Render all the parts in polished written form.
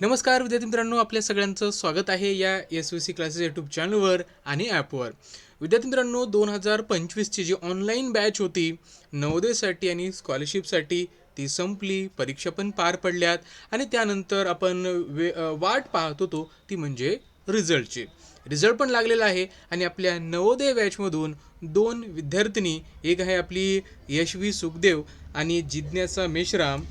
नमस्कार विद्यार्थी मित्रांनो, आपल्या सगळ्यांचं स्वागत आहे या SVC क्लासेस यूट्यूब चॅनलवर आणि ॲपवर. विद्यार्थी मित्रांनो, 2025ची जी ऑनलाईन बॅच होती नवोदयसाठी आणि स्कॉलरशिपसाठी ती संपली. परीक्षा पण पार पडल्यात आणि त्यानंतर आपण वाट पाहत होतो ती म्हणजे रिझल्टची. रिझल्ट पण लागलेला आहे आणि आपल्या नवोदय बॅचमधून 2 विद्यार्थिनी, एक आहे आपली यशवी सुखदेव आणि जिज्ञासा मेश्राम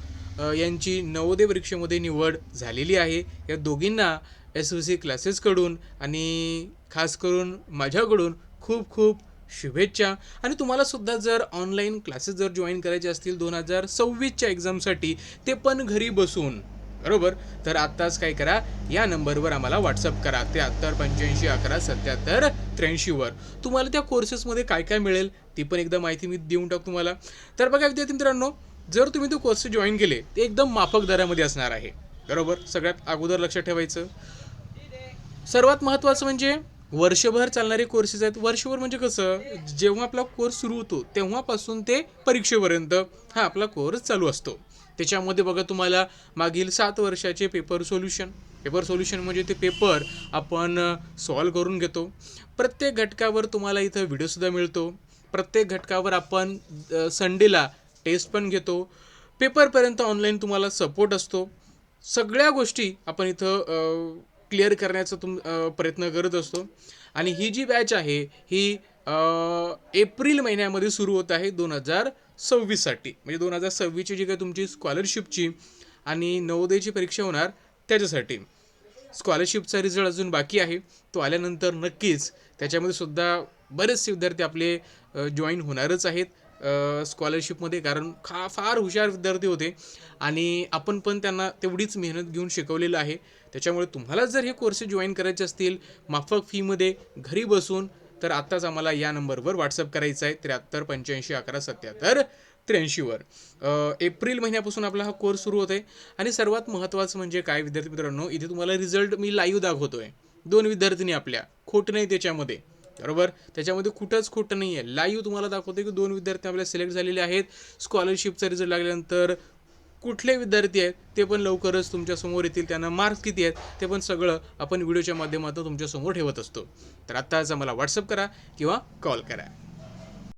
यांची नवोदय परीक्षेमध्ये निवड झालेली आहे. या दोघींना SVC क्लासेसकडून आणि खास करून माझ्याकडून खूप खूप शुभेच्छा. आणि तुम्हालासुद्धा जर ऑनलाईन क्लासेस जर जॉईन करायचे असतील 2026च्या एक्झामसाठी, ते पण घरी बसून, बरोबर, तर आत्ताच काय करा, या नंबरवर आम्हाला व्हॉट्सअप करा 7385117783वर. तुम्हाला त्या कोर्सेसमध्ये काय काय मिळेल ती पण एकदा माहिती मी देऊन टाकतो तुम्हाला. तर बघा विद्यार्थी मित्रांनो, जर तुम्ही तो कोर्स जॉईन केले ते एकदम माफक दरामध्ये असणार आहे, बरोबर. सगळ्यात अगोदर लक्षात ठेवायचं, सर्वात महत्त्वाचं म्हणजे वर्षभर चालणारे कोर्सेस आहेत. वर्षभर म्हणजे कसं, जेव्हा आपला कोर्स सुरू होतो तेव्हापासून ते परीक्षेपर्यंत हा आपला कोर्स चालू असतो. त्याच्यामध्ये बघा तुम्हाला मागील 7 वर्षाचे पेपर सोल्युशन म्हणजे ते पेपर आपण सॉल्व करून घेतो. प्रत्येक घटकावर तुम्हाला इथं व्हिडिओसुद्धा मिळतो. प्रत्येक घटकावर आपण संडेला टेस्ट पण घेतो. पेपरपर्यंत ऑनलाईन तुम्हाला सपोर्ट असतो. सगळ्या गोष्टी आपण इथं क्लिअर करण्याचा प्रयत्न करत असतो. आणि ही जी बॅच आहे ही एप्रिल महिन्यामध्ये सुरू होत आहे 2026साठी. म्हणजे 2026ची जी काही तुमची स्कॉलरशिपची आणि नवोदयची परीक्षा होणार त्याच्यासाठी. स्कॉलरशिपचा रिझल्ट अजून बाकी आहे, तो आल्यानंतर नक्कीच त्याच्यामध्ये सुद्धा बरेचसे विद्यार्थी आपले जॉईन होणारच आहेत स्कॉलरशिपमध्ये, कारण फार हुशार विद्यार्थी होते आणि आपण पण त्यांना तेवढीच मेहनत घेऊन शिकवलेलं आहे. त्याच्यामुळे तुम्हाला जर हे कोर्सेस जॉईन करायचे असतील माफक फीमध्ये घरी बसून, तर आत्ताच आम्हाला या नंबरवर व्हॉट्सअप करायचं आहे 7385117783वर. एप्रिल महिन्यापासून आपला हा कोर्स सुरू होत आहे. आणि सर्वात महत्त्वाचं म्हणजे काय विद्यार्थी मित्रांनो, इथे तुम्हाला रिझल्ट मी लाईव्ह दाखवतो आहे. 2 विद्यार्थिनी आपल्या, खोट नाही त्याच्यामध्ये, बरोबर. त्याच्यामध्ये कुठंच खोटं नाही आहे. लाईव्ह तुम्हाला दाखवते की 2 विद्यार्थी आपल्याला सिलेक्ट झालेले आहेत. स्कॉलरशिपचा रिझल्ट लागल्यानंतर कुठले विद्यार्थी आहेत ते पण लवकरच तुमच्यासमोर येतील. त्यांना मार्क्स किती आहेत ते पण सगळं आपण व्हिडिओच्या माध्यमातून तुमच्यासमोर ठेवत असतो. तर आत्ताच आम्हाला व्हॉट्सअप करा किंवा कॉल करा.